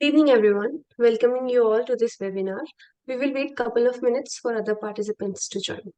Good evening, everyone. Welcoming you all to this webinar. We will wait a couple of minutes for other participants to join.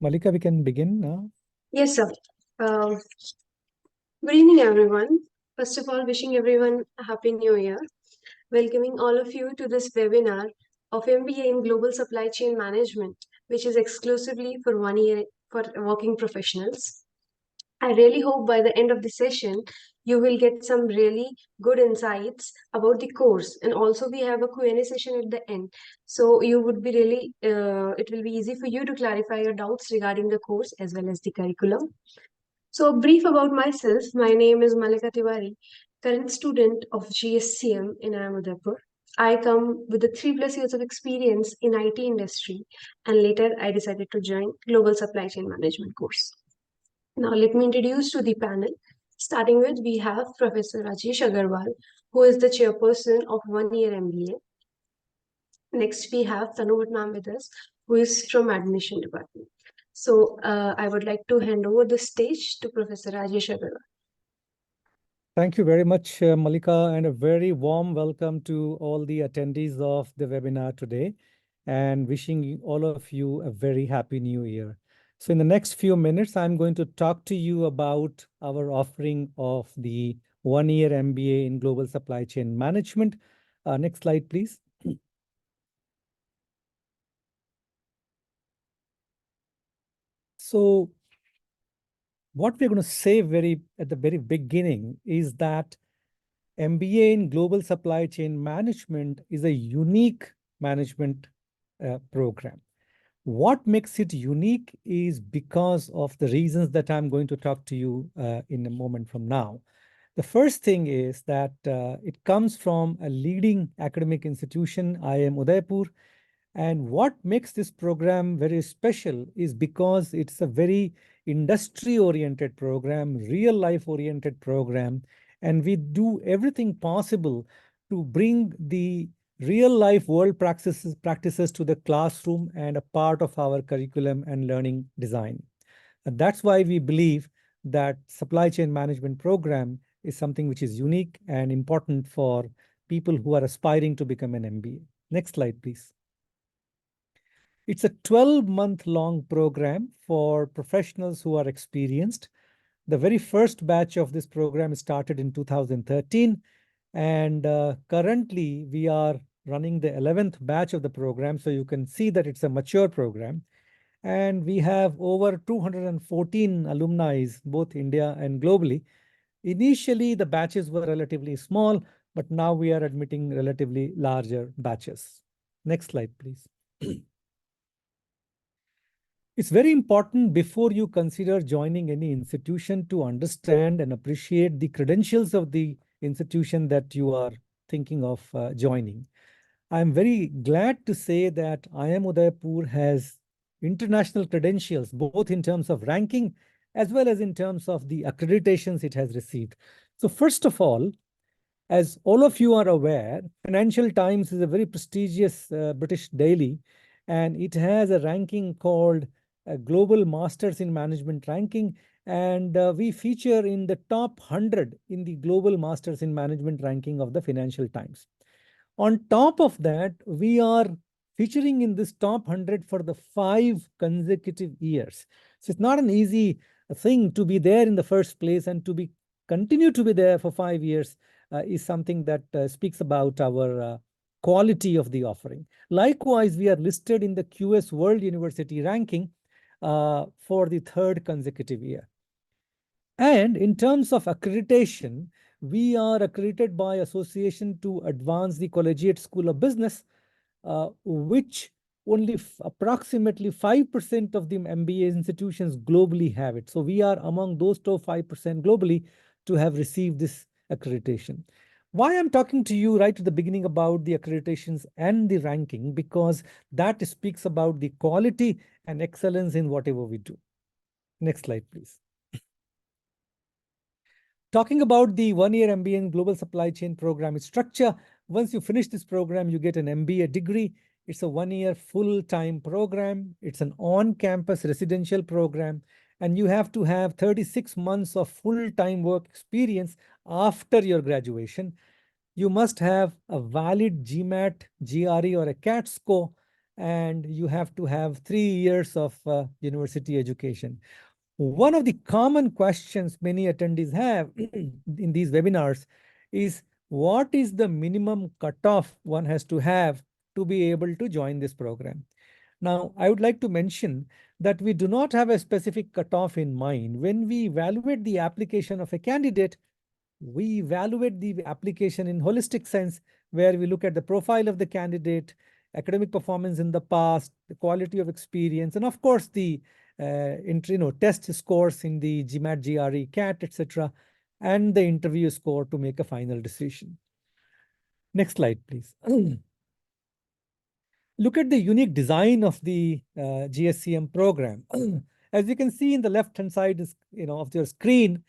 Mallika, we can begin now. Yes, sir. Um, Good evening, everyone. First of all, wishing everyone a Happy New Year. Welcoming all of you to this webinar of MBA in Global Supply Chain Management, which is exclusively for 1 year for working professionals. I really hope by the end of the session, you will get some really good insights about the course. And also we have a Q&A session at the end. So you would be really, it will be easy for you to clarify your doubts regarding the course as well as the curriculum. So a brief about myself. My name is Mallika Tiwari, current student of GSCM in IIM Udaipur. I come with a 3+ years of experience in IT industry, and later I decided to join Global Supply Chain Management course. Now, let me introduce to the panel. Starting with, we have Professor Rajesh Agrawal, who is the chairperson of 1 year MBA. Next, we have Tannu with us, who is from Admission Department. So, I would like to hand over the stage to Professor Rajesh Agrawal. Thank you very much, Mallika, and a very warm welcome to all the attendees of the webinar today, and wishing all of you a very happy new year. So in the next few minutes, I'm going to talk to you about our offering of the one-year MBA in Global Supply Chain Management. Next slide, please. So what we're going to say at the very beginning is that MBA in Global Supply Chain Management is a unique management program. What makes it unique is because of the reasons that I'm going to talk to you in a moment from now. The first thing is that it comes from a leading academic institution, IIM Udaipur, and what makes this program very special is because it's a very industry-oriented program, real-life oriented program, and we do everything possible to bring the real-life world practices to the classroom and a part of our curriculum and learning design. And that's why we believe that supply chain management program is something which is unique and important for people who are aspiring to become an MBA. Next slide, please. It's a 12-month long program for professionals who are experienced. The very first batch of this program started in 2013, and currently we are running the 11th batch of the program, so you can see that it's a mature program. And we have over 214 alumni, both India and globally. Initially, the batches were relatively small, but now we are admitting relatively larger batches. Next slide, please. It's very important before you consider joining any institution to understand and appreciate the credentials of the institution that you are thinking of joining. I'm very glad to say that IIM Udaipur has international credentials, both in terms of ranking as well as in terms of the accreditations it has received. So first of all, as all of you are aware, Financial Times is a very prestigious British daily, and it has a ranking called Global Masters in Management ranking, and we feature in the top 100 in the Global Masters in Management ranking of the Financial Times. On top of that, we are featuring in this top 100 for the 5 consecutive years. So it's not an easy thing to be there in the first place, and to be continue to be there for 5 years is something that speaks about our quality of the offering. Likewise, we are listed in the QS World University ranking for the 3rd consecutive year. And in terms of accreditation, we are accredited by Association to Advance the Collegiate School of Business, which only approximately 5% of the MBA institutions globally have it. So we are among those top 5% globally to have received this accreditation. Why I'm talking to you right at the beginning about the accreditations and the ranking, because that speaks about the quality and excellence in whatever we do. Next slide, please. Talking about the one-year MBA in Global Supply Chain program structure, once you finish this program, you get an MBA degree. It's a one-year full-time program. It's an on-campus residential program, and you have to have 36 months of full-time work experience after your graduation. You must have a valid GMAT, GRE, or a CAT score, and you have to have 3 years of university education. One of the common questions many attendees have in these webinars is, what is the minimum cutoff one has to have to be able to join this program? Now, I would like to mention that we do not have a specific cutoff in mind. When we evaluate the application of a candidate, we evaluate the application in holistic sense, where we look at the profile of the candidate, academic performance in the past, the quality of experience, and of course the test scores in the GMAT, GRE, CAT, etc., and the interview score to make a final decision. Next slide, please. Look at the unique design of the GSCM program. As you can see in the left-hand side of your screen,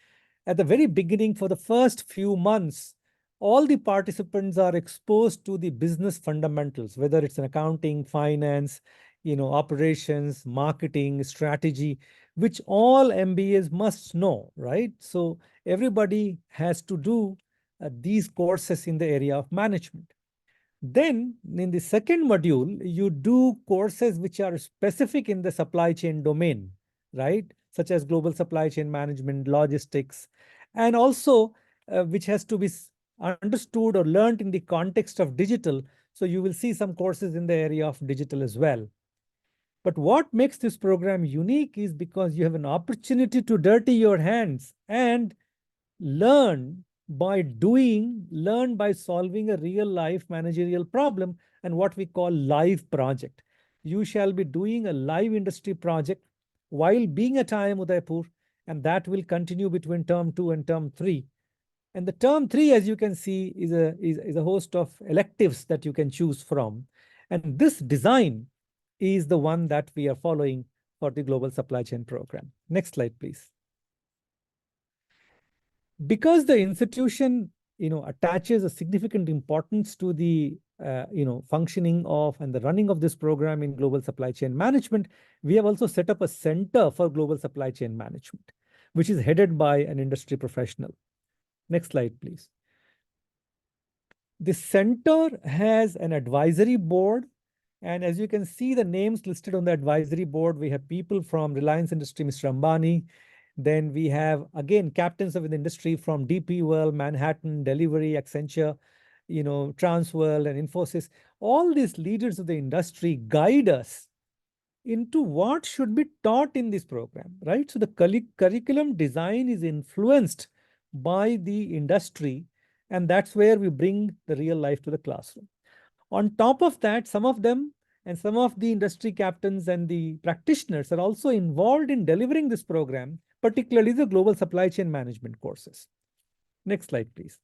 at the very beginning, for the first few months, all the participants are exposed to the business fundamentals, whether it's an accounting, finance, operations, marketing, strategy. which all MBAs must know, right? So everybody has to do these courses in the area of management. Then in the second module, you do courses which are specific in the supply chain domain, right? Such as global supply chain management, logistics, and also which has to be understood or learned in the context of digital. So you will see some courses in the area of digital as well. But what makes this program unique is because you have an opportunity to dirty your hands and learn by doing, learn by solving a real life managerial problem and what we call live project. You shall be doing a live industry project while being at IIM Udaipur, and that will continue between term 2 and term 3. And the term 3, as you can see, is a host of electives that you can choose from. And this design is the one that we are following for the global supply chain program. Next slide, please. Because the institution attaches a significant importance to the functioning of and the running of this program in global supply chain management, we have also set up a center for global supply chain management, which is headed by an industry professional. Next slide, please. The center has an advisory board, and as you can see the names listed on the advisory board, we have people from Reliance Industry, Mr. Ambani. Then we have, again, captains of the industry from DP World, Manhattan, Delivery, Accenture, Transworld, and Infosys. All these leaders of the industry guide us into what should be taught in this program, right? So the curriculum design is influenced by the industry, and that's where we bring the real life to the classroom. On top of that, some of them and some of the industry captains and the practitioners are also involved in delivering this program, particularly the global supply chain management courses. Next slide, please.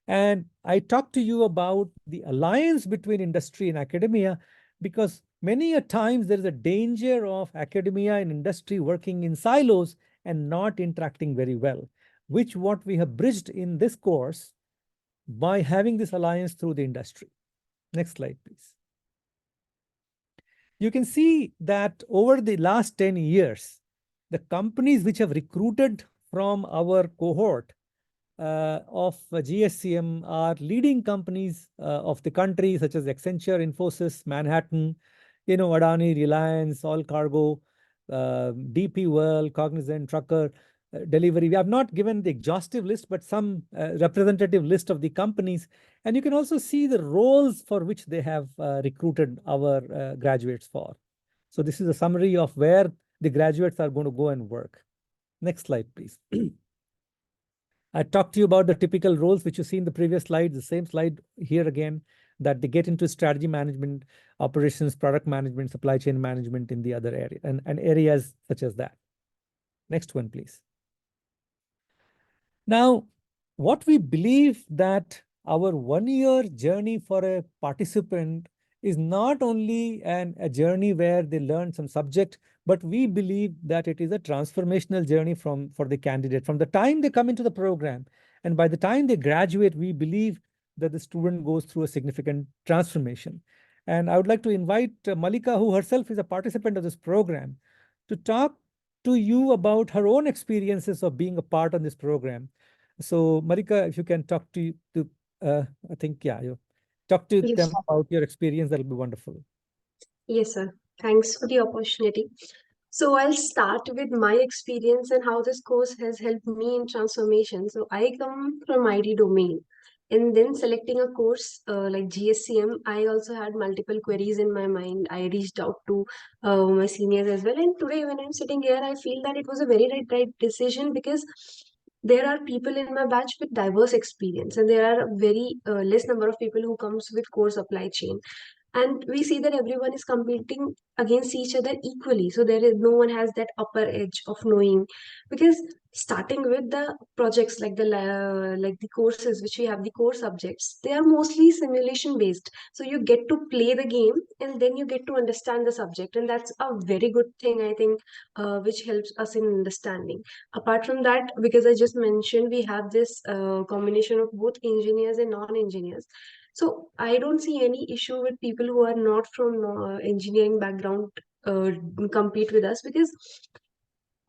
And I talked to you about the alliance between industry and academia, because many a times there is a danger of academia and industry working in silos and not interacting very well, which what we have bridged in this course by having this alliance through the industry. Next slide, please. You can see that over the last 10 years, the companies which have recruited from our cohort of GSCM are leading companies of the country, such as Accenture, Infosys, Manhattan, Adani, Reliance, All Cargo, DP World, Cognizant, Trucker, Delivery. We have not given the exhaustive list, but some representative list of the companies. And you can also see the roles for which they have recruited our graduates for. So this is a summary of where the graduates are going to go and work. Next slide, please. I talked to you about the typical roles which you see in the previous slide, the same slide here again, that they get into strategy management, operations, product management, supply chain management in the other area and areas such as that. Next one, please. Now, what we believe that our 1-year journey for a participant is not only a journey where they learn some subject, but we believe that it is a transformational journey for the candidate. From the time they come into the program and by the time they graduate, we believe that the student goes through a significant transformation. And I would like to invite Mallika, who herself is a participant of this program, to talk to you about her own experiences of being a part of this program. So, Mallika, if you can talk to I think, yeah, you talk to Yes, them about your experience, that'll be wonderful. yes, sir. Thanks for the opportunity. So I'll start with my experience and how this course has helped me in transformation. So I come from IT domain, and then selecting a course like GSCM, I also had multiple queries in my mind. I reached out to my seniors as well, and today when I'm sitting here, I feel that it was a very right decision, because there are people in my batch with diverse experience, and there are a very less number of people who comes with core supply chain, and we see that everyone is competing against each other equally, so there is no one has that upper edge of knowing, because starting with the projects like the courses which we have, the core subjects, they are mostly simulation based, so you get to play the game and then you get to understand the subject, and that's a very good thing, I think, which helps us in understanding. Apart from that, because I just mentioned, we have this combination of both engineers and non-engineers, so I don't see any issue with people who are not from engineering background compete with us, because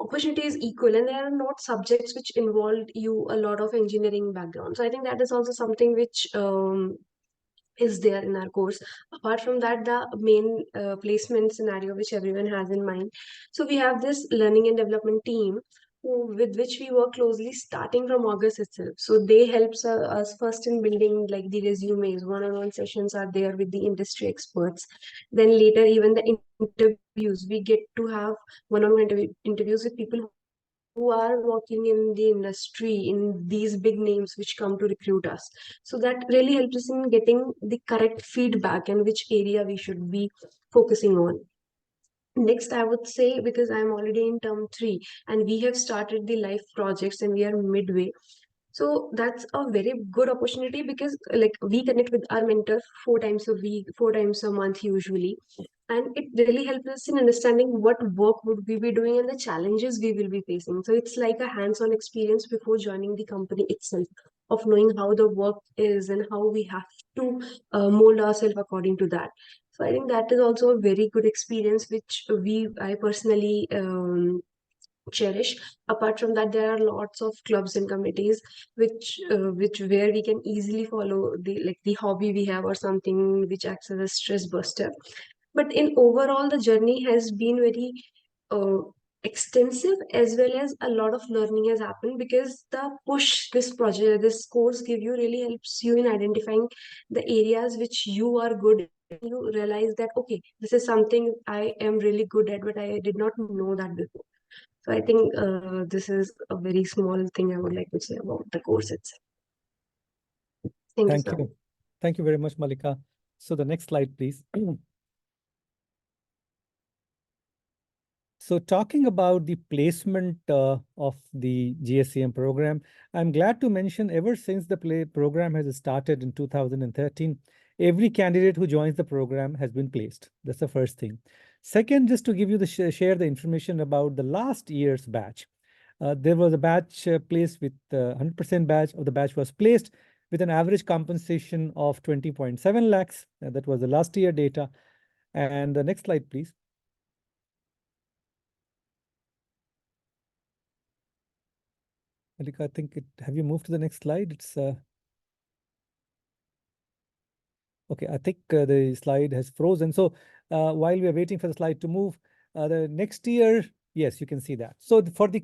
opportunity is equal and there are not subjects which involve you a lot of engineering background. So I think that is also something which is there in our course. Apart from that, the main placement scenario which everyone has in mind. So we have this learning and development team with which we work closely starting from August itself. So they helps us first in building like the resumes. One-on-one sessions are there with the industry experts. Then later, even the interviews, we get to have one-on-one interviews with people who are working in the industry, in these big names which come to recruit us. So that really helps us in getting the correct feedback and which area we should be focusing on. Next, I would say, because I'm already in term three and we have started the life projects and we are midway. So that's a very good opportunity, because like we connect with our mentor 4 times a week, 4 times a month usually. And it really helps us in understanding what work would we be doing and the challenges we will be facing. So it's like a hands-on experience before joining the company itself, of knowing how the work is and how we have to mold ourselves according to that. So I think that is also a very good experience, which I personally cherish. Apart from that, there are lots of clubs and committees which where we can easily follow the like the hobby we have or something which acts as a stress buster. But in overall, the journey has been very uh, extensive, as well as a lot of learning has happened, because the push this project, this course give you really helps you in identifying the areas which you are good at. You realize that okay, this is something I am really good at, but I did not know that before. So I think this is a very small thing I would like to say about the course itself. Thank you, Thank sir. you. Thank you very much, Mallika. So the next slide, please. So talking about the placement of the GSCM program, I'm glad to mention ever since the program has started in 2013, every candidate who joins the program has been placed. That's the first thing. Second, just to give you the share the information about the last year's batch. There was a batch placed with 100% batch of the batch was placed with an average compensation of 20.7 lakhs. That was the last year data. And the next slide, please. Malika, I think have you moved to the next slide? It's okay. I think the slide has frozen. So while we are waiting for the slide to move, the next year, yes, you can see that. So for the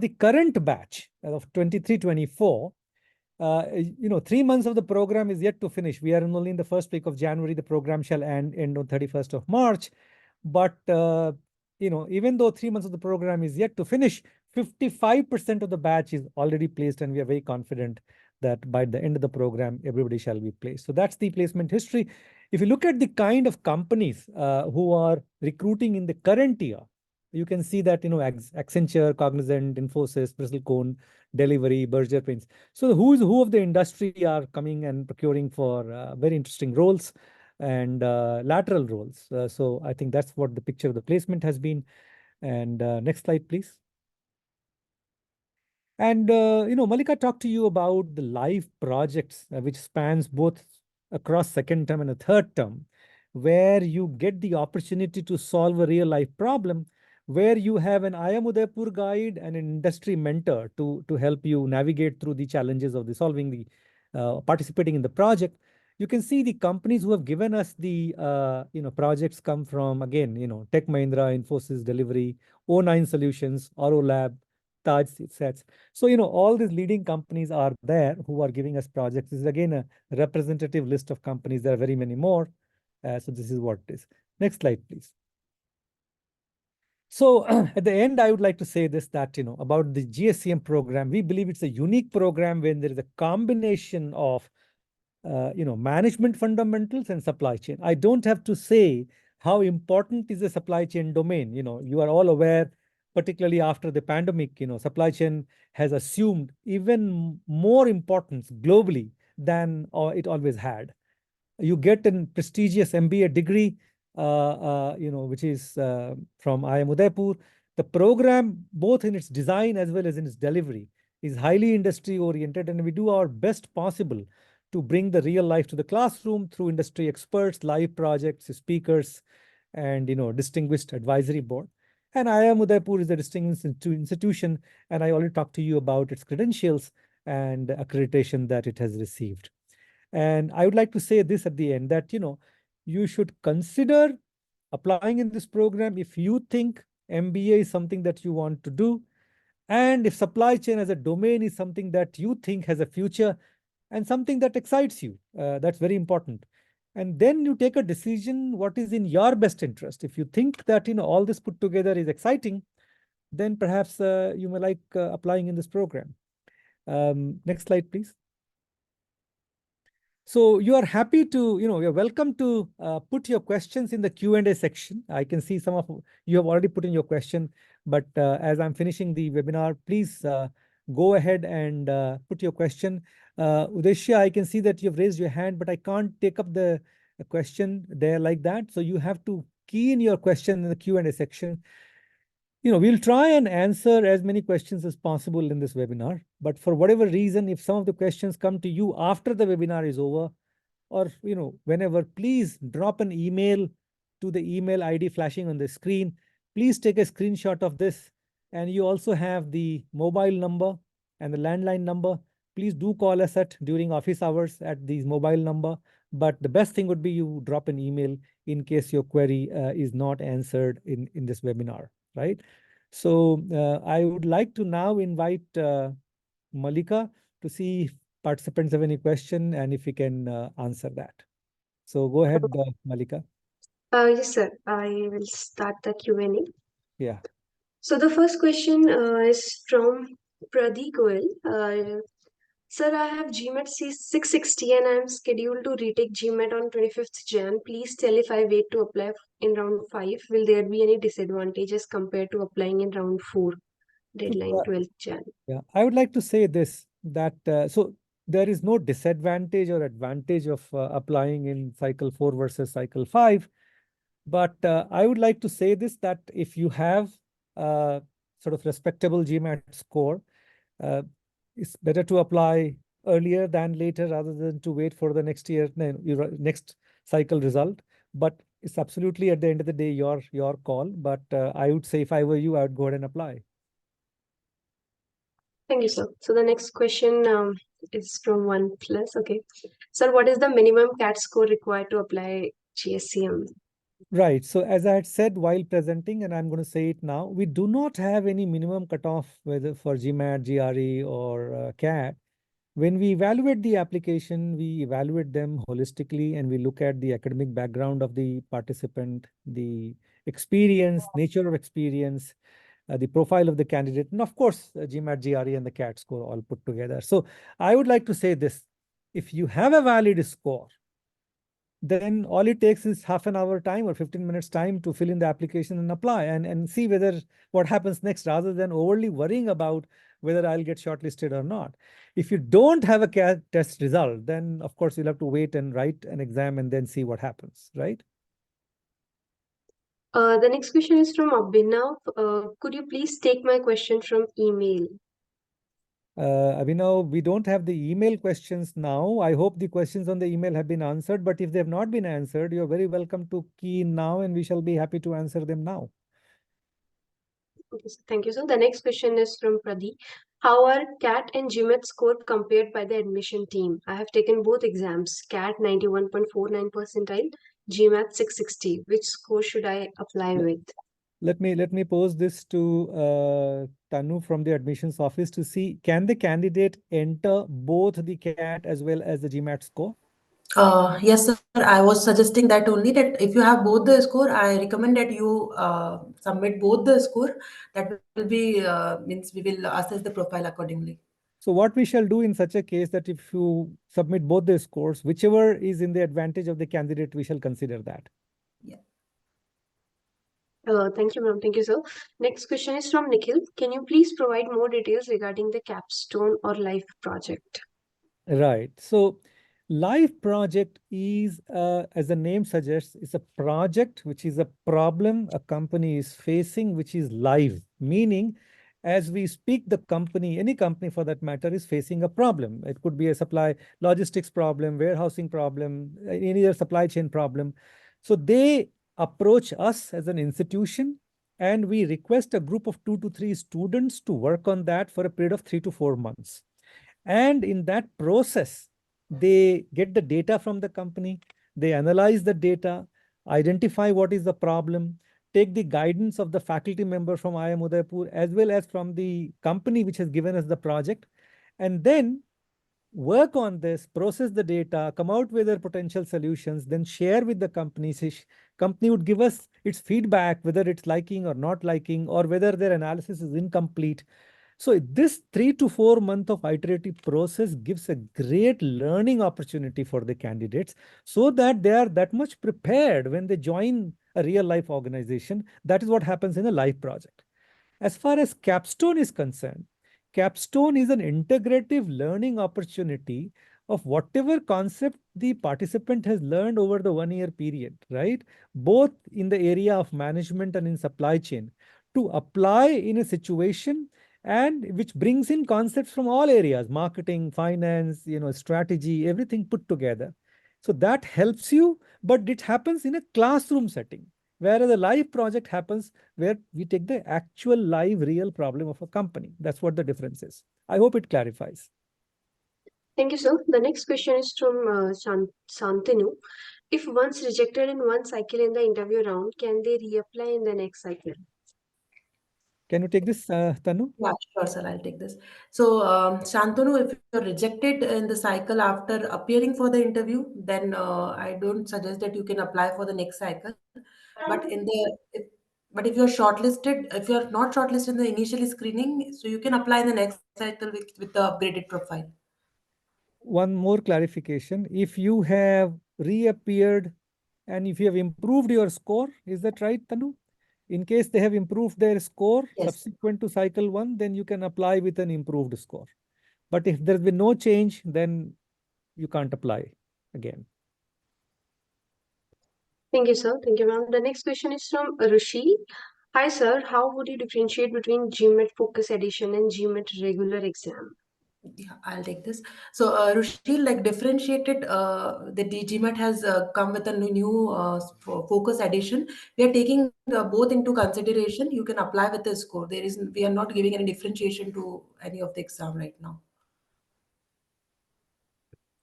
current batch of 23-24, 3 months of the program is yet to finish. We are only in the first week of January. The program shall end on 31st of March. But even though 3 months of the program is yet to finish, 55% of the batch is already placed, and we are very confident that by the end of the program, everybody shall be placed. So that's the placement history. If you look at the kind of companies who are recruiting in the current year, you can see that Accenture, Cognizant, Infosys, Bristlecone, Delivery, Berger Prince. So the who's who of the industry are coming and procuring for very interesting roles and lateral roles. So I think that's what the picture of the placement has been. And next slide, please. And Mallika talked to you about the live projects, which spans both across second term and a third term, where you get the opportunity to solve a real life problem, where you have an IIM Udaipur guide and an industry mentor to help you navigate through the challenges of the solving the participating in the project. You can see the companies who have given us the projects come from, again, Tech Mahindra, Infosys, Delivery, O9 Solutions, Oro Lab, Taj sets. So, all these leading companies are there who are giving us projects. This is again a representative list of companies. There are very many more. So this is what it is. Next slide, please. So at the end, I would like to say this, that, about the GSCM program, we believe it's a unique program when there is a combination of management fundamentals and supply chain. I don't have to say how important is the supply chain domain. You are all aware, particularly after the pandemic, supply chain has assumed even more importance globally than it always had. You get a prestigious MBA degree, which is from IIM Udaipur. The program, both in its design as well as in its delivery, is highly industry oriented, and we do our best possible to bring the real life to the classroom through industry experts, live projects, speakers, and distinguished advisory board. And IIM Udaipur is a distinguished institution, and I already talked to you about its credentials and accreditation that it has received. And I would like to say this at the end, that you should consider applying in this program if you think MBA is something that you want to do, and if supply chain as a domain is something that you think has a future and something that excites you. That's very important. And then you take a decision what is in your best interest. If you think that all this put together is exciting, then perhaps you may like applying in this program. Next slide, please. So you are happy to, you're welcome to put your questions in the Q&A section. I can see some of you have already put in your question, but as I'm finishing the webinar, please go ahead and put your question. Udeshya, I can see that you've raised your hand, but I can't take up the question there like that. So you have to key in your question in the Q&A section. We'll try and answer as many questions as possible in this webinar, but for whatever reason, if some of the questions come to you after the webinar is over, or whenever, please drop an email to the email ID flashing on the screen. Please take a screenshot of this, and you also have the mobile number and the landline number. Please do call us during office hours at these mobile number, but the best thing would be you drop an email in case your query is not answered in this webinar, right? So I would like to now invite Mallika to see if participants have any question and if we can answer that. So go ahead, Mallika. Yes, sir. I will start the Q&A. Yeah. So the first question is from Pradeep Goel. Sir, I have GMAT C660 and I am scheduled to retake GMAT on 25th Jan. Please tell if I wait to apply in round 5, will there be any disadvantages compared to applying in round 4, So, deadline 12th Jan? yeah, I would like to say this, that so there is no disadvantage or advantage of applying in cycle 4 versus cycle 5. But I would like to say this, that if you have sort of respectable GMAT score, uh, it's better to apply earlier than later rather than to wait for the next year, next cycle result. But it's absolutely at the end of the day your call. But I would say if I were you, I would go ahead and apply. Thank you, sir. So the next question is from OnePlus. Okay. Sir, what is the minimum CAT score required to apply GSCM? Right. So as I had said while presenting, and I'm going to say it now, we do not have any minimum cutoff whether for GMAT, GRE, or CAT. When we evaluate the application, we evaluate them holistically and we look at the academic background of the participant, the experience, nature of experience, the profile of the candidate, and of course, GMAT, GRE, and the CAT score all put together. So I would like to say this: if you have a valid score, then all it takes is half an hour time or 15 minutes time to fill in the application and apply and see whether what happens next, rather than overly worrying about whether I'll get shortlisted or not. If you don't have a CAT test result, then of course you'll have to wait and write an exam and then see what happens, right? The next question is from Abhinav. Could you please take my question from email? Abhinav, we don't have the email questions now. I hope the questions on the email have been answered, but if they have not been answered, you're very welcome to key in now and we shall be happy to answer them now. Okay, so thank you, sir. The next question is from Pradeep. How are CAT and GMAT score compared by the admission team? I have taken both exams. CAT 91.49 percentile, GMAT 660. Which score should I apply with? Let me pose this to Tannu from the admissions office to see, can the candidate enter both the CAT as well as the GMAT score? Yes, sir. I was suggesting that only, that if you have both the score, I recommend that you submit both the score. That will be means we will assess the profile accordingly. So what we shall do in such a case, that if you submit both the scores, whichever is in the advantage of the candidate, we shall consider that. Yeah. Thank you, ma'am. Thank you, sir. Next question is from Nikhil. Can you please provide more details regarding the capstone or life project? Right. So life project is, as the name suggests, it's a project which is a problem a company is facing, which is live, meaning as we speak, the company, any company for that matter, is facing a problem. It could be a supply logistics problem, warehousing problem, any other supply chain problem. So they approach us as an institution, and we request a group of 2 to 3 students to work on that for a period of 3 to 4 months. And in that process, they get the data from the company, they analyze the data, identify what is the problem, take the guidance of the faculty member from IIM Udaipur as well as from the company which has given us the project, and then work on this, process the data, come out with their potential solutions, then share with the company. Company would give us its feedback, whether it's liking or not liking, or whether their analysis is incomplete. So this 3 to 4 month of iterative process gives a great learning opportunity for the candidates so that they are that much prepared when they join a real life organization. That is what happens in a live project. As far as capstone is concerned, capstone is an integrative learning opportunity of whatever concept the participant has learned over the 1 year period, right? Both in the area of management and in supply chain, to apply in a situation, and which brings in concepts from all areas, marketing, finance, strategy, everything put together. So that helps you, but it happens in a classroom setting, whereas a live project happens where we take the actual live real problem of a company. That's what the difference is. I hope it clarifies. Thank you, sir. The next question is from Santanu. If once rejected in one cycle in the interview round, can they reapply in the next cycle? Can you take this, Tannu? Yeah, sure, sir. I'll take this. So, Shantanu, if you're rejected in the cycle after appearing for the interview, then I don't suggest that you can apply for the next cycle. But but if you're shortlisted, if you're not shortlisted in the initial screening, so you can apply in the next cycle with the upgraded profile. One more clarification. If you have reappeared and if you have improved your score, is that right, Tanu? In case they have improved their score Yes. subsequent to cycle 1, then you can apply with an improved score. But if there's been no change, then you can't apply again. Thank you, sir. Thank you, ma'am. The next question is from Rishi. Hi, sir. How would you differentiate between GMAT Focus Edition and GMAT Regular Exam? Yeah, I'll take this. So, Rushil, like differentiated, the GMAT has come with a new focus edition. We are taking both into consideration. You can apply with the score. We are not giving any differentiation to any of the exam right now.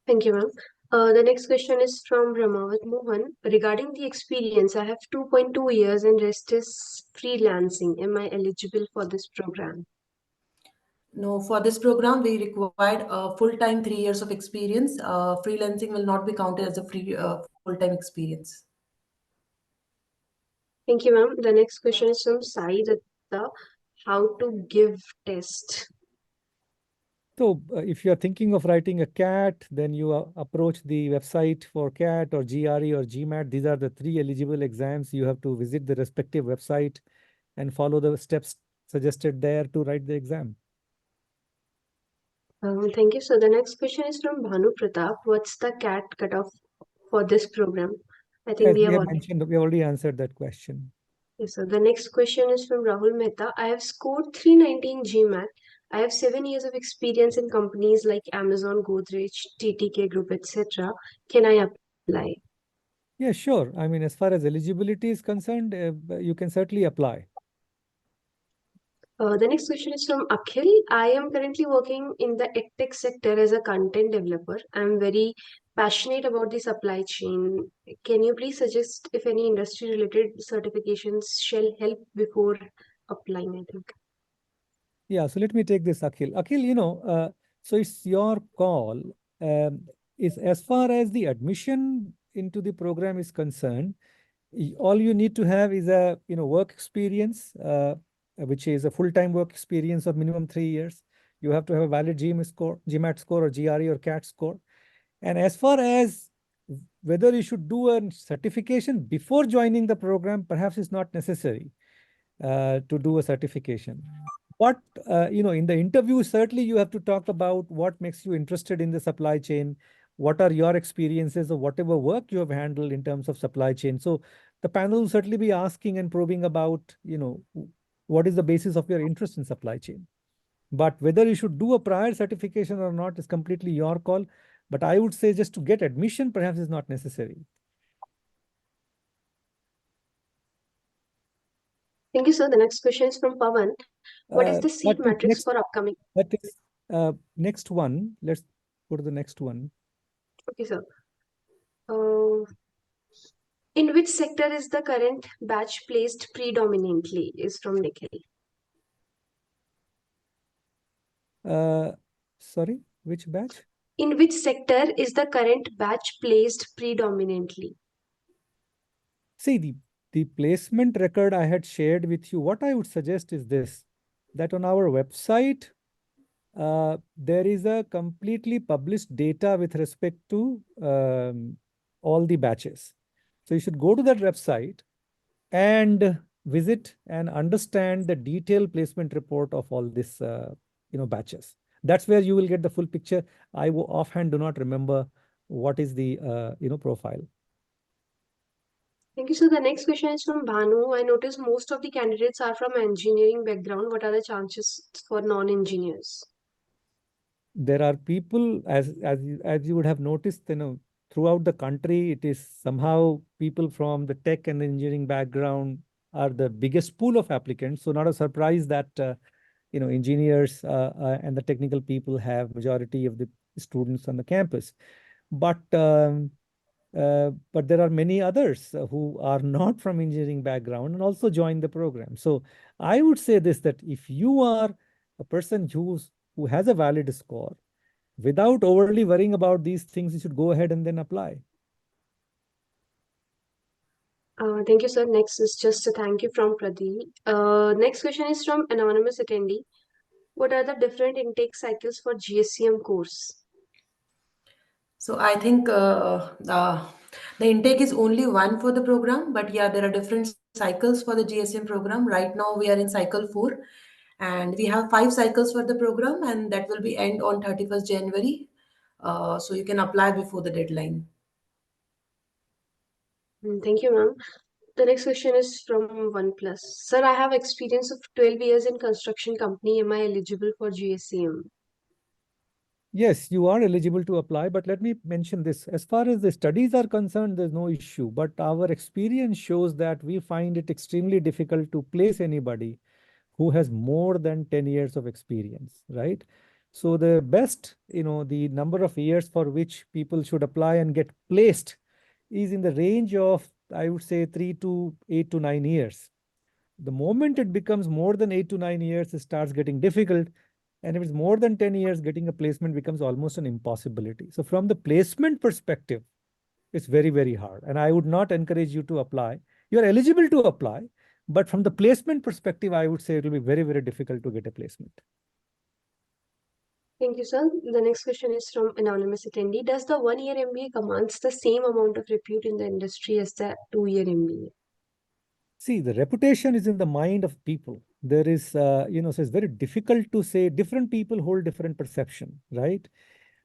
Thank you, ma'am. The next question is from Ramavat Mohan. Regarding the experience, I have 2.2 years and rest is freelancing. Am I eligible for this program? No, for this program, we required full-time 3 years of experience. Freelancing will not be counted as a full-time experience. Thank you, ma'am. The next question is from Sai Datta. How to give test? So if you're thinking of writing a CAT, then you approach the website for CAT or GRE or GMAT. These are the 3 eligible exams. You have to visit the respective website and follow the steps suggested there to write the exam. Thank you. So the next question is from Bhanu Pratap. What's the CAT cutoff for this program? I think As we we have have already. mentioned, we already answered that question. Yes, sir. The next question is from Rahul Mehta. I have scored 319 GMAT. I have 7 years of experience in companies like Amazon, Godrej, TTK Group, etc. Can I apply? Yeah, sure. I mean, as far as eligibility is concerned, you can certainly apply. The next question is from Akhil. I am currently working in the edtech sector as a content developer. I'm very passionate about the supply chain. Can you please suggest if any industry related certifications shall help before applying? I think. Yeah, so let me take this, Akhil. Akhil, so it's your call. Is as far as the admission into the program is concerned, all you need to have is a work experience, which is a full-time work experience of minimum 3 years. You have to have a valid GMAT score or GRE or CAT score. And as far as whether you should do a certification before joining the program, perhaps it's not necessary to do a certification. But in the interview, certainly you have to talk about what makes you interested in the supply chain, what are your experiences or whatever work you have handled in terms of supply chain. So the panel will certainly be asking and probing about, what is the basis of your interest in supply chain. But whether you should do a prior certification or not is completely your call. But I would say just to get admission, perhaps is not necessary. Thank you, sir. The next question is from Pavan. What is the seat But matrix for upcoming? that is next one. Let's go to the next one. Okay, sir. Uh, in which sector is the current batch placed predominantly? Is from Nikhil. Sorry, which batch? In which sector is the current batch placed predominantly? See, the placement record I had shared with you, what I would suggest is this, that on our website, there is a completely published data with respect to all the batches. So you should go to that website and visit and understand the detailed placement report of all this, batches. That's where you will get the full picture. I offhand do not remember what is the, profile. Thank you. So the next question is from Bhanu. I noticed most of the candidates are from engineering background. What are the chances for non-engineers? There are people, as you would have noticed, throughout the country, it is somehow people from the tech and engineering background are the biggest pool of applicants. So not a surprise that engineers and the technical people have majority of the students on the campus. But there are many others who are not from engineering background and also join the program. So I would say this, that if you are a person who has a valid score, without overly worrying about these things, you should go ahead and then apply. Thank you, sir. Next is just a thank you from Pradeep. Next question is from anonymous attendee. What are the different intake cycles for GSCM course? So I think the intake is only one for the program, but yeah, there are different cycles for the GSM program. Right now we are in cycle 4, and we have 5 cycles for the program, and that will be end on 31st January. So you can apply before the deadline. Thank you, ma'am. The next question is from OnePlus. Sir, I have experience of 12 years in construction company. Am I eligible for GSCM? Yes, you are eligible to apply, but let me mention this. As far as the studies are concerned, there's no issue. But our experience shows that we find it extremely difficult to place anybody who has more than 10 years of experience, right? So the best, the number of years for which people should apply and get placed is in the range of, I would say, 3 to 8 to 9 years. The moment it becomes more than 8 to 9 years, it starts getting difficult. And if it's more than 10 years, getting a placement becomes almost an impossibility. So from the placement perspective, it's very, very hard. And I would not encourage you to apply. You're eligible to apply, but from the placement perspective, I would say it will be very, very difficult to get a placement. Thank you, sir. The next question is from anonymous attendee. Does the 1-year MBA commands the same amount of repute in the industry as the 2-year MBA? See, the reputation is in the mind of people. There is, so it's very difficult to say. Different people hold different perception, right?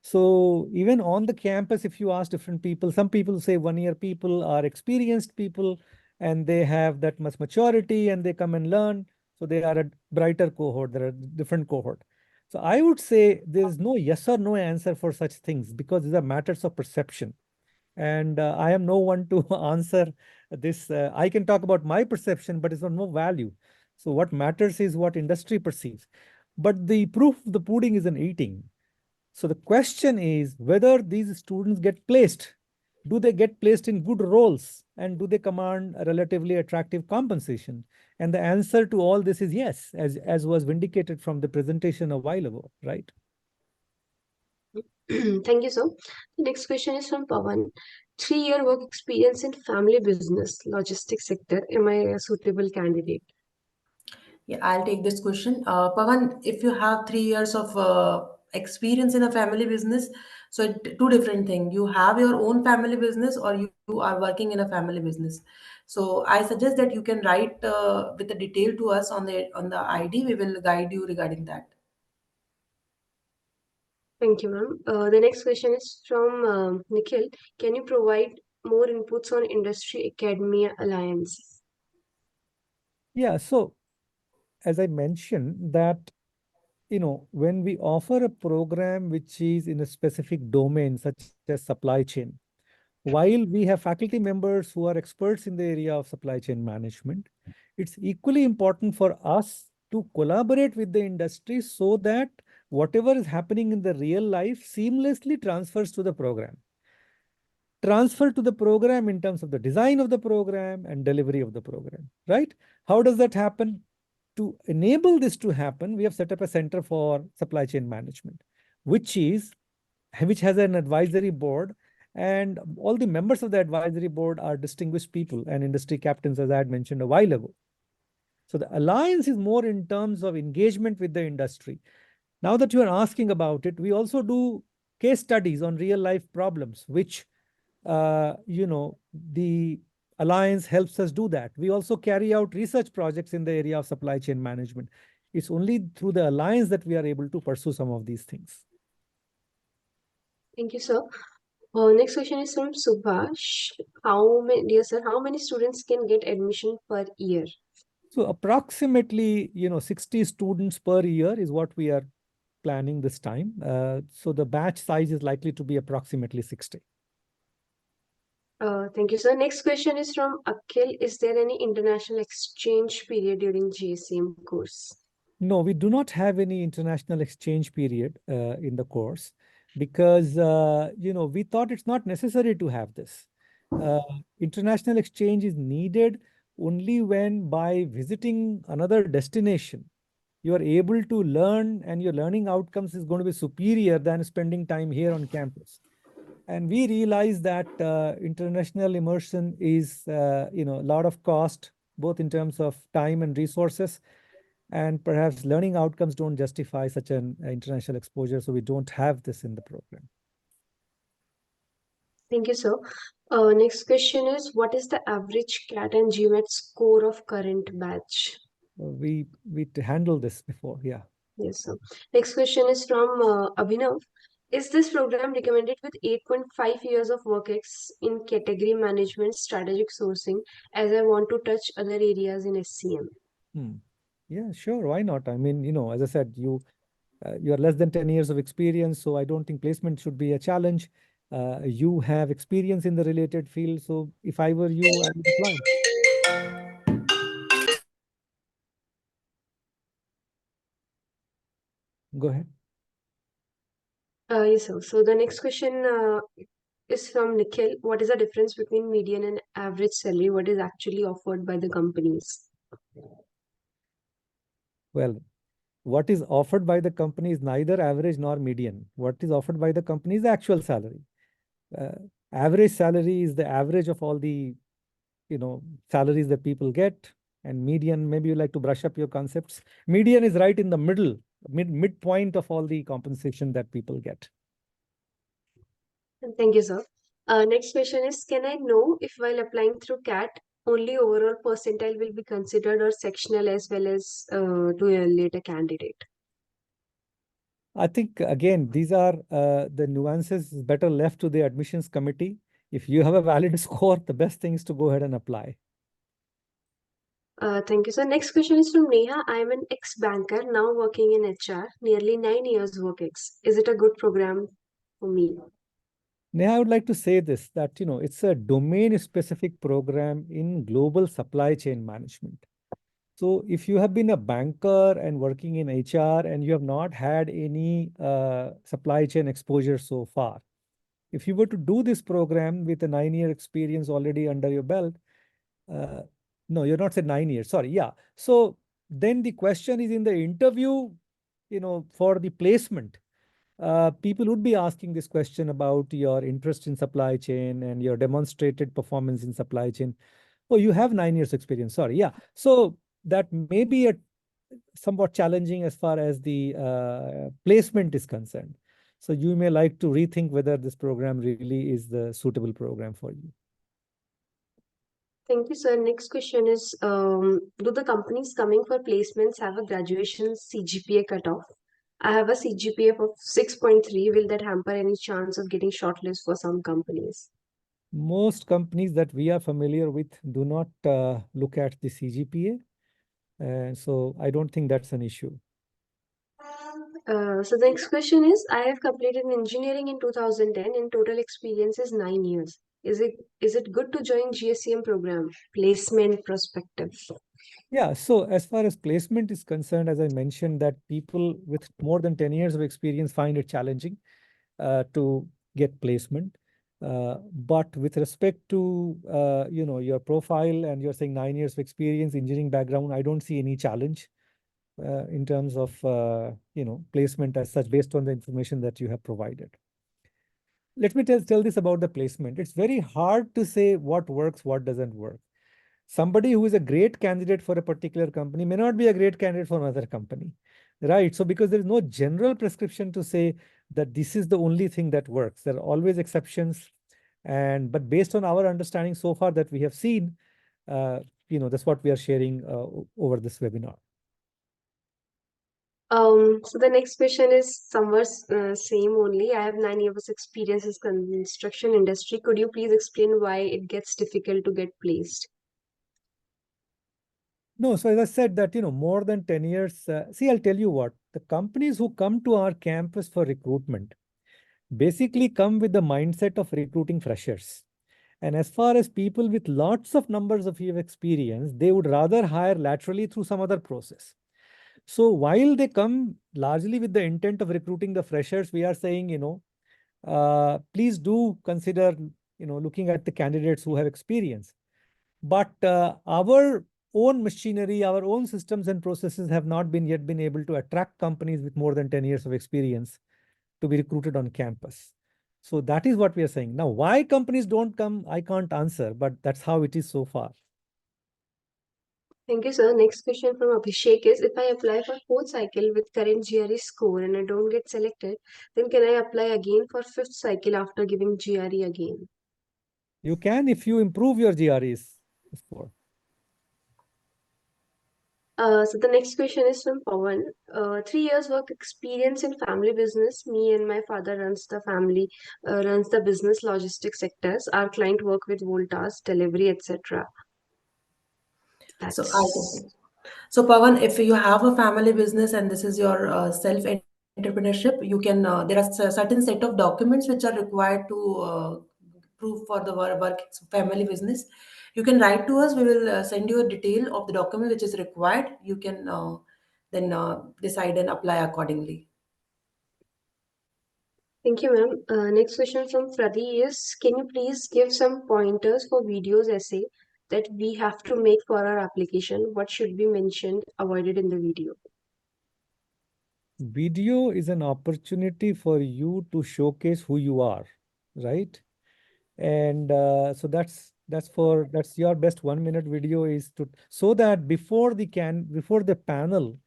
So even on the campus, if you ask different people, some people say 1-year people are experienced people and they have that much maturity and they come and learn. So they are a brighter cohort, they're a different cohort. So I would say there's no yes or no answer for such things because these are matters of perception. And I am no one to answer this. I can talk about my perception, but it's of no value. So what matters is what industry perceives. But the proof of the pudding is in eating. So the question is whether these students get placed. Do they get placed in good roles? And do they command a relatively attractive compensation? And the answer to all this is yes, as was vindicated from the presentation a while ago, right? Thank you, sir. The next question is from Pawan. 3-year work experience in family business, logistics sector. Am I a suitable candidate? Yeah, I'll take this question. Pavan, if you have 3 years of experience in a family business, so two different things. You have your own family business or you are working in a family business. So I suggest that you can write with the detail to us on the ID. We will guide you regarding that. Thank you, ma'am. The next question is from Nikhil. Can you provide more inputs on industry academia alliance? Yeah, so as I mentioned that, when we offer a program which is in a specific domain, such as supply chain, while we have faculty members who are experts in the area of supply chain management, it's equally important for us to collaborate with the industry so that whatever is happening in the real life seamlessly transfers to the program. Transfer to the program in terms of the design of the program and delivery of the program, right? How does that happen? To enable this to happen, we have set up a center for supply chain management, which has an advisory board, and all the members of the advisory board are distinguished people and industry captains, as I had mentioned a while ago. So the alliance is more in terms of engagement with the industry. Now that you are asking about it, we also do case studies on real life problems, which the alliance helps us do that. We also carry out research projects in the area of supply chain management. It's only through the alliance that we are able to pursue some of these things. Thank you, sir. Next question is from Subhash. Dear sir, how many students can get admission per year? So approximately, 60 students per year is what we are planning this time. So the batch size is likely to be approximately 60. Thank you, sir. Next question is from Akhil. Is there any international exchange period during GSCM course? No, we do not have any international exchange period in the course because, we thought it's not necessary to have this. International exchange is needed only when by visiting another destination, you are able to learn and your learning outcomes is going to be superior than spending time here on campus. And we realize that international immersion is, a lot of cost, both in terms of time and resources, and perhaps learning outcomes don't justify such an international exposure, so we don't have this in the program. Thank you, sir. Next question is, what is the average CAT and GMAT score of current batch? We handled this before, yeah. Yes, sir. Next question is from Abhinav. Is this program recommended with 8.5 years of work in category management, strategic sourcing, as I want to touch other areas in SCM? Yeah, sure. Why not? I mean, as I said, you are less than 10 years of experience, so I don't think placement should be a challenge. You have experience in the related field, so if I were you, I would apply. Go ahead. Yes, sir. So the next question is from Nikhil. What is the difference between median and average salary? What is actually offered by the companies? Well, what is offered by the company is neither average nor median. What is offered by the company is the actual salary. Average salary is the average of all the, salaries that people get, and median, maybe you like to brush up your concepts. Median is right in the middle, midpoint of all the compensation that people get. Thank you, sir. Next question is, can I know if while applying through CAT, only overall percentile will be considered or sectional as well as to evaluate a candidate? I think, again, these are the nuances better left to the admissions committee. If you have a valid score, the best thing is to go ahead and apply. Thank you, sir. Next question is from Neha. I am an ex-banker now working in HR, nearly 9 years work ex. Is it a good program for me? Neha, I would like to say this, that, it's a domain-specific program in global supply chain management. So if you have been a banker and working in HR and you have not had any supply chain exposure so far, if you were to do this program with a 9-year experience already under your belt, no, you're not said 9 years, sorry, yeah. So then the question is in the interview, for the placement, people would be asking this question about your interest in supply chain and your demonstrated performance in supply chain. Oh, you have 9 years experience, sorry, yeah. So that may be a somewhat challenging as far as the placement is concerned. So you may like to rethink whether this program really is the suitable program for you. Thank you, sir. Next question is, do the companies coming for placements have a graduation CGPA cutoff? I have a CGPA of 6.3. Will that hamper any chance of getting shortlisted for some companies? Most companies that we are familiar with do not look at the CGPA. So I don't think that's an issue. So the next question is, I have completed engineering in 2010 and total experience is 9 years. Is it good to join GSCM program? Placement perspective. Yeah, so as far as placement is concerned, as I mentioned, that people with more than 10 years of experience find it challenging to get placement. But with respect to your profile, and you're saying 9 years of experience, engineering background, I don't see any challenge in terms of placement as such, based on the information that you have provided. Let me tell this about the placement. It's very hard to say what works, what doesn't work. Somebody who is a great candidate for a particular company may not be a great candidate for another company, right? So because there is no general prescription to say that this is the only thing that works, there are always exceptions. But based on our understanding so far that we have seen, that's what we are sharing over this webinar. So the next question is somewhat same only. I have 9 years experience in construction industry. Could you please explain why it gets difficult to get placed? No, so as I said that, more than 10 years, see, I'll tell you what, the companies who come to our campus for recruitment basically come with the mindset of recruiting freshers. And as far as people with lots of numbers of years of experience, they would rather hire laterally through some other process. So while they come largely with the intent of recruiting the freshers, we are saying, please do consider, looking at the candidates who have experience. But our own machinery, our own systems and processes have not yet been able to attract companies with more than 10 years of experience to be recruited on campus. So that is what we are saying. Now, why companies don't come, I can't answer, but that's how it is so far. Thank you, sir. Next question from Abhishek is, if I apply for fourth cycle with current GRE score and I don't get selected, then can I apply again for fifth cycle after giving GRE again? You can if you improve your GREs score. So the next question is from Pawan. 3 years work experience in family business. Me and my father runs the business logistics sectors. Our client work with Voltas, delivery, etc. So That's So, Pawan, if you have a family business and this is your self entrepreneurship, you can there are certain set of documents which are required to prove for the work family business. You can write to us. We will send you a detail of the document which is required. You can then decide and apply accordingly. Thank you, ma'am. Next question from Pradi is, can you please give some pointers for videos essay that we have to make for our application? What should be mentioned, avoided in the video? Video is an opportunity for you to showcase who you are, right? And so that's your best 1 minute video, is to, so that before the panel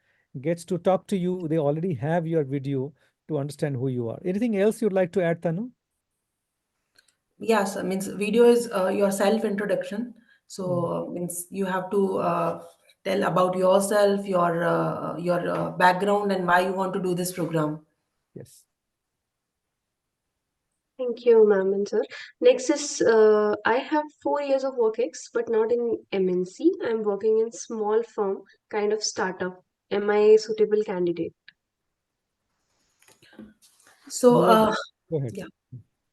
gets to talk to you, they already have your video to understand who you are. Anything else you'd like to add, Tanu? Yes, means video is your self introduction. Mm. So means you have to tell about yourself, your background, and why you want to do this program. Yes. Thank you, ma'am and sir. Next is, I have 4 years of work ex, but not in MNC. I'm working in small firm, kind of startup. Am I a suitable candidate? So You are, go ahead. yeah.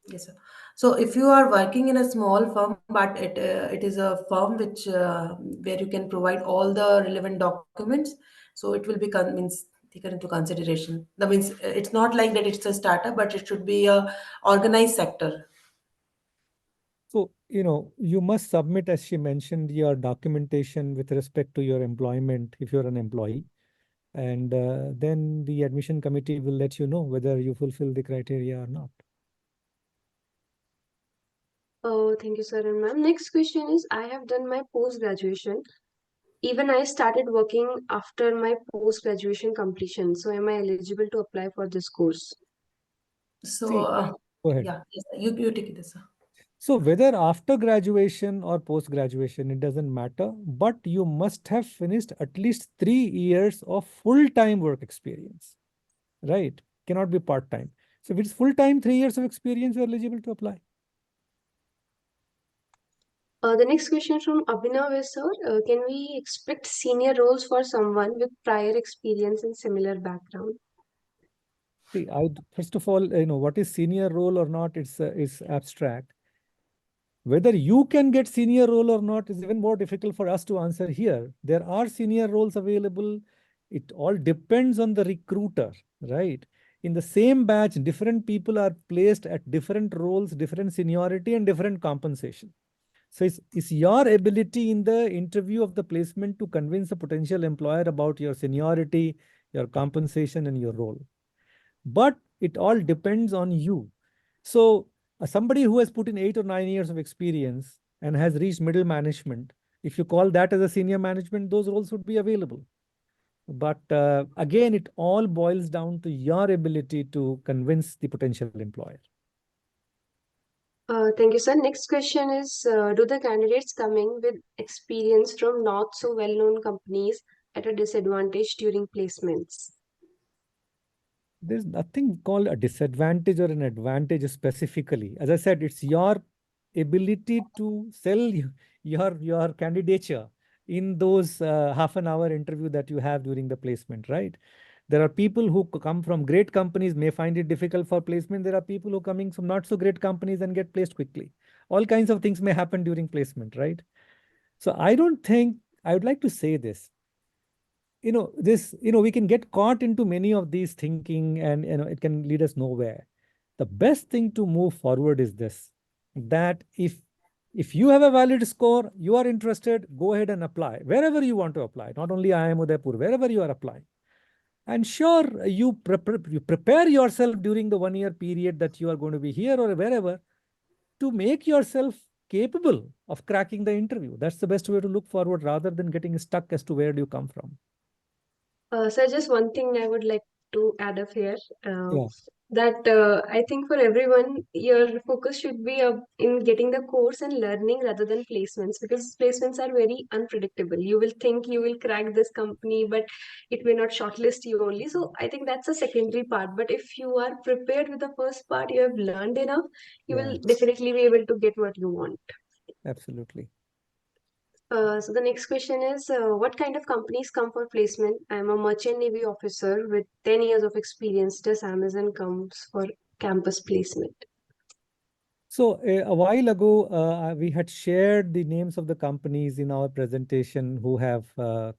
Yes, sir. So if you are working in a small firm, but it is a firm which where you can provide all the relevant documents, so it will be means taken into consideration. That means it's not like that it's a startup, but it should be a organized sector. So, you must submit, as she mentioned, your documentation with respect to your employment if you're an employee. And then the admission committee will let you know whether you fulfill the criteria or not. Oh, thank you, sir and ma'am. Next question is, I have done my post-graduation. Even I started working after my post-graduation completion. So am I eligible to apply for this course? So See, go ahead. yeah, yes, sir. You take it, sir. So whether after graduation or post graduation, it doesn't matter, but you must have finished at least 3 years of full-time work experience, right? Cannot be part-time. So if it's full-time, 3 years of experience, you're eligible to apply. The next question from Abhinav is, sir, can we expect senior roles for someone with prior experience and similar background? See, first of all, what is senior role or not, it's abstract. Whether you can get senior role or not is even more difficult for us to answer here. There are senior roles available. It all depends on the recruiter, right? In the same batch, different people are placed at different roles, different seniority, and different compensation. So it's your ability in the interview of the placement to convince a potential employer about your seniority, your compensation, and your role. But it all depends on you. So somebody who has put in 8 or 9 years of experience and has reached middle management, if you call that as a senior management, those roles would be available. But again, it all boils down to your ability to convince the potential employer. Thank you, sir. Next question is, do the candidates coming with experience from not so well-known companies at a disadvantage during placements? There's nothing called a disadvantage or an advantage specifically. As I said, it's your ability to sell your candidature in those half an hour interview that you have during the placement, right? There are people who come from great companies may find it difficult for placement. There are people who are coming from not so great companies and get placed quickly. All kinds of things may happen during placement, right? So I don't think, I would like to say this, we can get caught into many of these thinking, and it can lead us nowhere. The best thing to move forward is this, that if you have a valid score, you are interested, go ahead and apply wherever you want to apply, not only IIM Udaipur, wherever you are applying. And sure, you prepare yourself during the 1 year period that you are going to be here or wherever to make yourself capable of cracking the interview. That's the best way to look forward rather than getting stuck as to where do you come from. Sir, just one thing I would like to add up here. Yeah. That I think for everyone, your focus should be in getting the course and learning rather than placements, because placements are very unpredictable. You will think you will crack this company, but it may not shortlist you only. So I think that's a secondary part. But if you are prepared with the first part, you have learned enough, you Yeah, will definitely be able to get what you want. absolutely. So the next question is, what kind of companies come for placement? I'm a merchant navy officer with 10 years of experience. Does Amazon comes for campus placement? So a while ago, we had shared the names of the companies in our presentation who have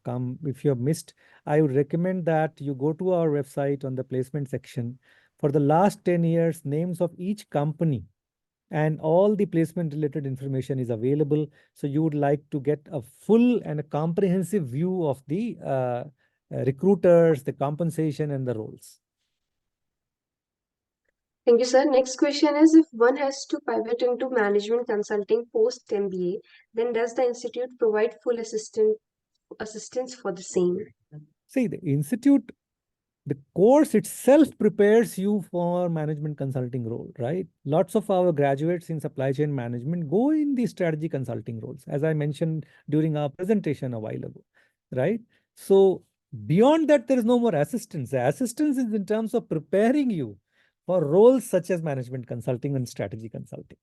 come. If you have missed, I would recommend that you go to our website on the placement section. For the last 10 years, names of each company and all the placement related information is available. So you would like to get a full and a comprehensive view of the recruiters, the compensation, and the roles. Thank you, sir. Next question is, if one has to pivot into management consulting post MBA, then does the institute provide full assistance for the same? See, the course itself prepares you for management consulting role, right? Lots of our graduates in supply chain management go in the strategy consulting roles, as I mentioned during our presentation a while ago, right? So beyond that, there is no more assistance. The assistance is in terms of preparing you for roles such as management consulting and strategy consulting.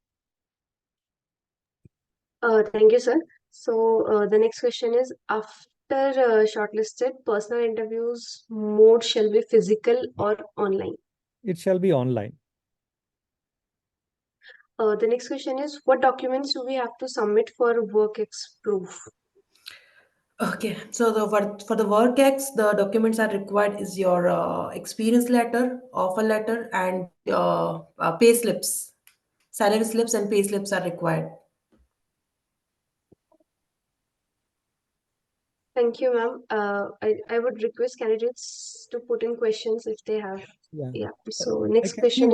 Thank you, sir. So the next question is, after shortlisted, personal interviews mode shall be physical or online? It shall be online. The next question is, what documents do we have to submit for work ex proof? Okay, so for the work X, the documents are required is your experience letter, offer letter, and pay slips. Salary slips and pay slips are required. Thank you, ma'am. I would request candidates to put in questions if they have. Yeah. Yeah. So I next can see question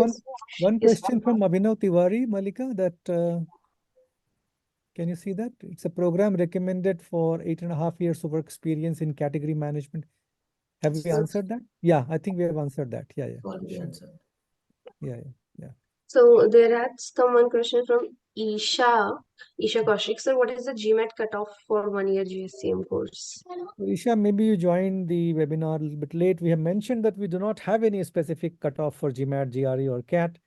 one is question from Abhinav Tiwari, Mallika, that can you see that? It's a program recommended for 8.5 years of work experience in category management. Have we answered that? Yeah, I think we have answered that. Yeah, Already sure. answered. Yeah. So there has come one question from Isha Kaushik. Sir, what is the GMAT cutoff for 1 year GSCM course? So Isha, maybe you joined the webinar a little bit late. We have mentioned that we do not have any specific cutoff for GMAT, GRE, or CAT.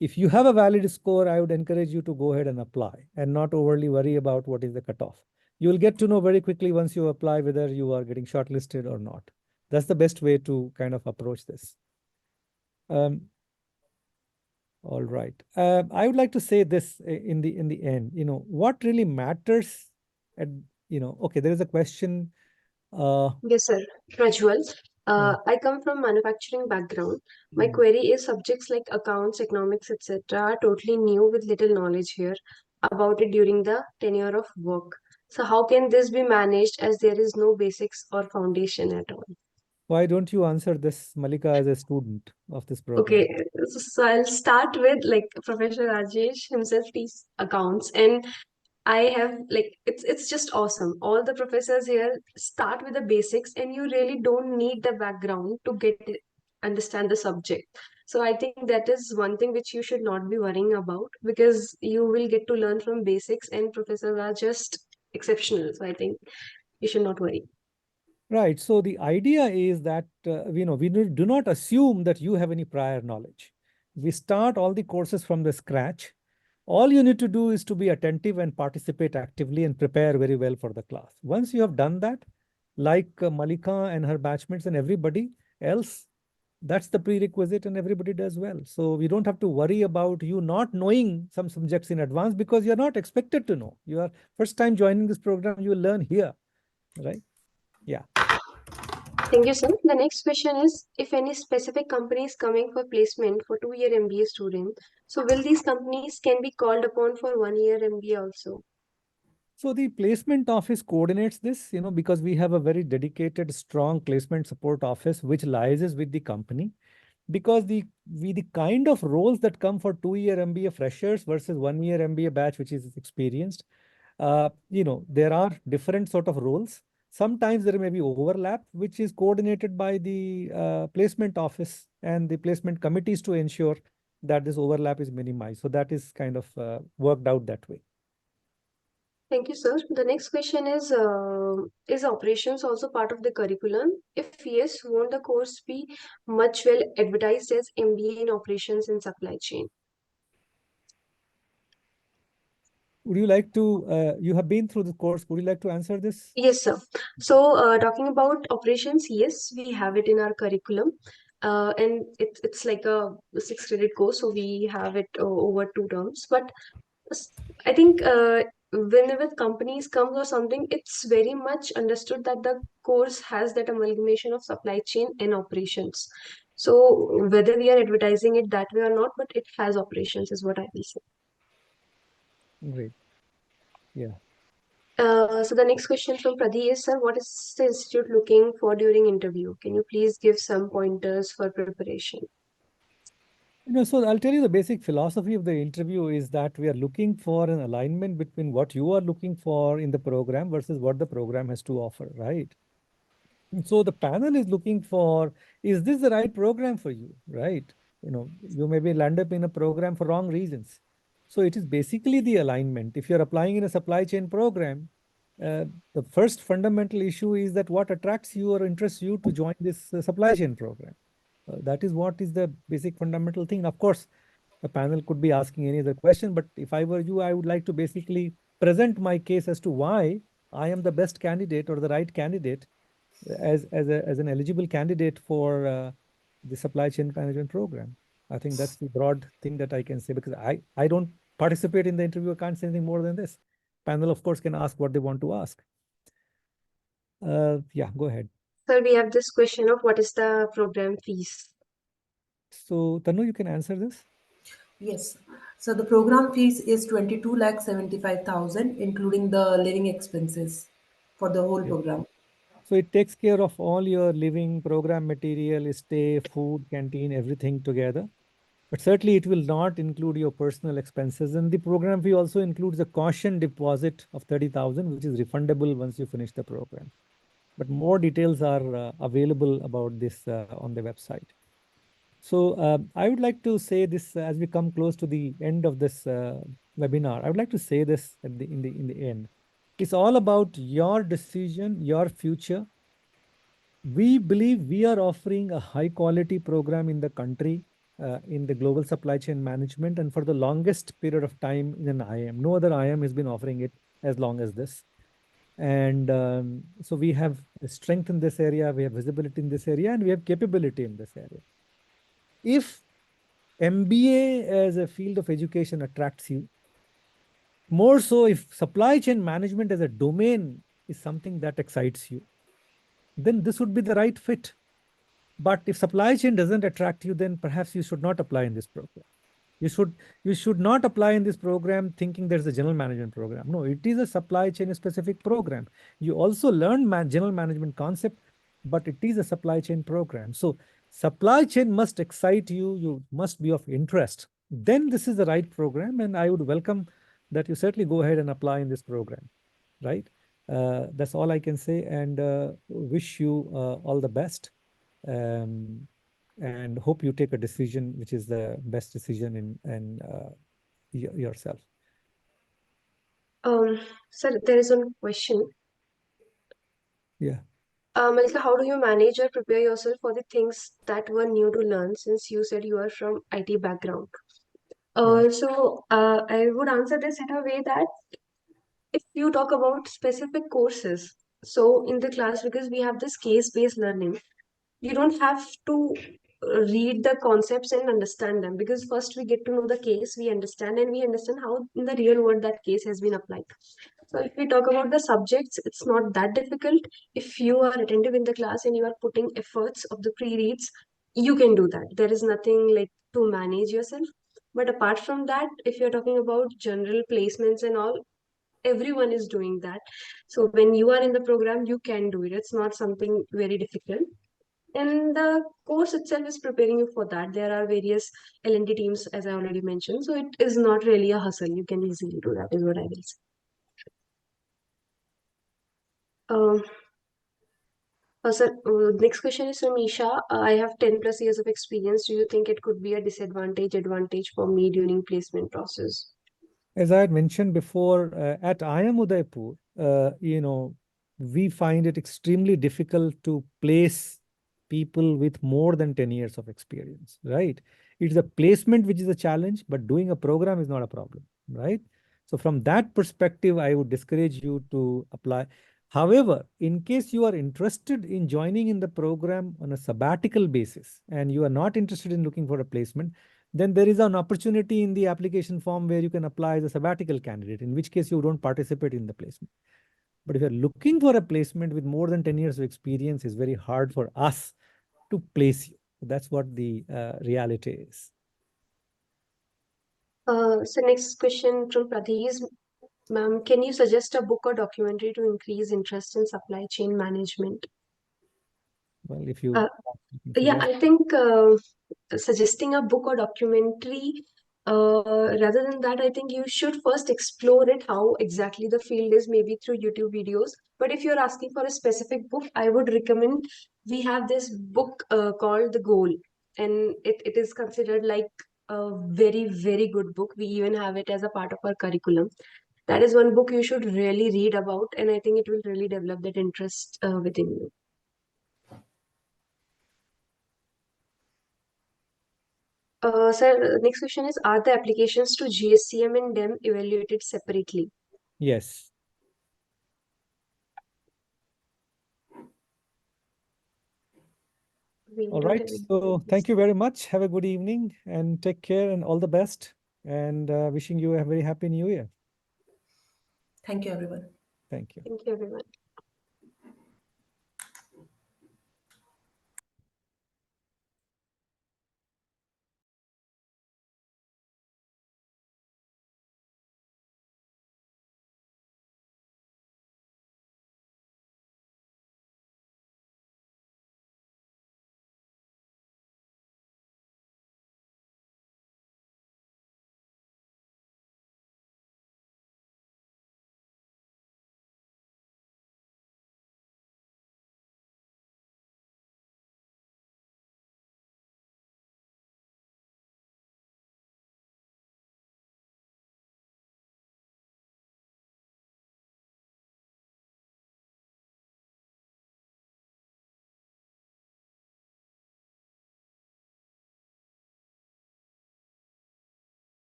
If you have a valid score, I would encourage you to go ahead and apply and not overly worry about what is the cutoff. You will get to know very quickly once you apply whether you are getting shortlisted or not. That's the best way to kind of approach this. All right. I would like to say this in the end. What really matters at okay, there is a question. Yes, sir. Prajwal. Yeah. I come from manufacturing background. My Mm. query is subjects like accounts, economics, etc. are totally new with little knowledge here about it during the tenure of work. So how can this be managed as there is no basics or foundation at all? Why don't you answer this, Mallika, as a student of this program? Okay, so I'll start with like Professor Rajesh himself teaches accounts, and I have like it's just awesome. All the professors here start with the basics, and you really don't need the background to understand the subject. So I think that is one thing which you should not be worrying about because you will get to learn from basics, and professors are just exceptional. So I think you should not worry. Right. So the idea is that we do not assume that you have any prior knowledge. We start all the courses from the scratch. All you need to do is to be attentive and participate actively and prepare very well for the class. Once you have done that, like Mallika and her batchmates and everybody else, that's the prerequisite, and everybody does well. So we don't have to worry about you not knowing some subjects in advance because you're not expected to know. You are first time joining this program, you will learn here, right? Yeah. Thank you, sir. The next question is if any specific company is coming for placement for 2 year MBA student, so will these companies can be called upon for 1 year MBA also? So the placement office coordinates this, because we have a very dedicated, strong placement support office which liaises with the company. Because the kind of roles that come for 2 year MBA freshers versus 1 year MBA batch, which is experienced, there are different sort of roles. Sometimes there may be overlap, which is coordinated by the placement office and the placement committees to ensure that this overlap is minimized. So that is kind of worked out that way. Thank you, sir. The next question is operations also part of the curriculum? If yes, won't the course be much well advertised as MBA in operations and supply chain? Would you like to, you have been through the course, would you like to answer this? Yes, sir. So, talking about operations, yes, we have it in our curriculum, and it's like a 6 credit course, so we have it over 2 terms. But s- I think whenever companies come or something, it's very much understood that the course has that amalgamation of supply chain and operations. So whether we are advertising it that way or not, but it has operations, is what I will say. Great. Yeah. So the next question from Pradi is, sir, what is the institute looking for during interview? Can you please give some pointers for preparation? So I'll tell you the basic philosophy of the interview is that we are looking for an alignment between what you are looking for in the program versus what the program has to offer, right? So the panel is looking for, is this the right program for you, right? You maybe land up in a program for wrong reasons. So it is basically the alignment. If you're applying in a supply chain program, the first fundamental issue is that what attracts you or interests you to join this supply chain program. That is what is the basic fundamental thing. Of course, the panel could be asking any other question, but if I were you, I would like to basically present my case as to why I am the best candidate or the right candidate as an eligible candidate for the supply chain management program. I think that's the broad thing that I can say because I don't participate in the interview. I can't say anything more than this. Panel, of course, can ask what they want to ask. Yeah, go ahead. Sir, we have this question of what is the program fees? So, Tannu, you can answer this. Yes. So the program fees is 22 lakh 75,000, including the living expenses for the whole Okay. program. So it takes care of all your living, program material, stay, food, canteen, everything together. But certainly it will not include your personal expenses. And the program fee also includes a caution deposit of 30,000, which is refundable once you finish the program. But more details are available about this on the website. So I would like to say this as we come close to the end of this webinar. I would like to say this at in the end. It's all about your decision, your future. We believe we are offering a high quality program in the country in the global supply chain management and for the longest period of time in an IIM. No other IIM has been offering it as long as this. And so we have strength in this area, we have visibility in this area, and we have capability in this area. If MBA as a field of education attracts you. More so if supply chain management as a domain is something that excites you, then this would be the right fit. But if supply chain doesn't attract you, then perhaps you should not apply in this program. You should not apply in this program thinking there's a general management program. No, it is a supply chain specific program. You also learn general management concept, but it is a supply chain program. So supply chain must excite you. You must be of interest. Then this is the right program, and I would welcome that you certainly go ahead and apply in this program. Right? That's all I can say, and wish you all the best. Um, and hope you take a decision which is the best decision in yourself. Sir, there is one question. Yeah. Mallika, how do you manage or prepare yourself for the things that were new to learn since you said you are from IT background? Yeah. I would answer this in a way that if you talk about specific courses, so in the class, because we have this case-based learning, you don't have to read the concepts and understand them, because first we get to know the case, we understand, and we understand how in the real world that case has been applied. So if we talk about the subjects, it's not that difficult. If you are attentive in the class and you are putting efforts of the pre-reads, you can do that. There is nothing like to manage yourself. But apart from that, if you're talking about general placements and all, everyone is doing that. So when you are in the program, you can do it. It's not something very difficult. And the course itself is preparing you for that. There are various L&D teams, as I already mentioned. So it is not really a hustle. You can easily do that, is what I will say. Um, next question is from Isha. I have 10 plus years of experience. Do you think it could be a advantage for me during placement process? As I had mentioned before, at IIM Udaipur, we find it extremely difficult to place people with more than 10 years of experience, right? It's the placement which is a challenge, but doing a program is not a problem, right? So from that perspective, I would discourage you to apply. However, in case you are interested in joining in the program on a sabbatical basis and you are not interested in looking for a placement, then there is an opportunity in the application form where you can apply as a sabbatical candidate, in which case you don't participate in the placement. But if you're looking for a placement with more than 10 years of experience, it's very hard for us to place you. That's what the reality is. So next question from Pradhi is, ma'am, can you suggest a book or documentary to increase interest in supply chain management? Well, if you Uh, yeah, suggest. I think suggesting a book or documentary, rather than that, I think you should first explore it, how exactly the field is, maybe through YouTube videos. But if you're asking for a specific book, I would recommend we have this book called The Goal, and it is considered like a very, very good book. We even have it as a part of our curriculum. That is one book you should really read about, and I think it will really develop that interest within you. Sir, next question is, are the applications to GSCM and DEM evaluated separately? Yes. We All don't right. have any So questions. thank you very much. Have a good evening and take care and all the best. And wishing you a very happy new year. Thank you, everyone. Thank you. Thank you, everyone.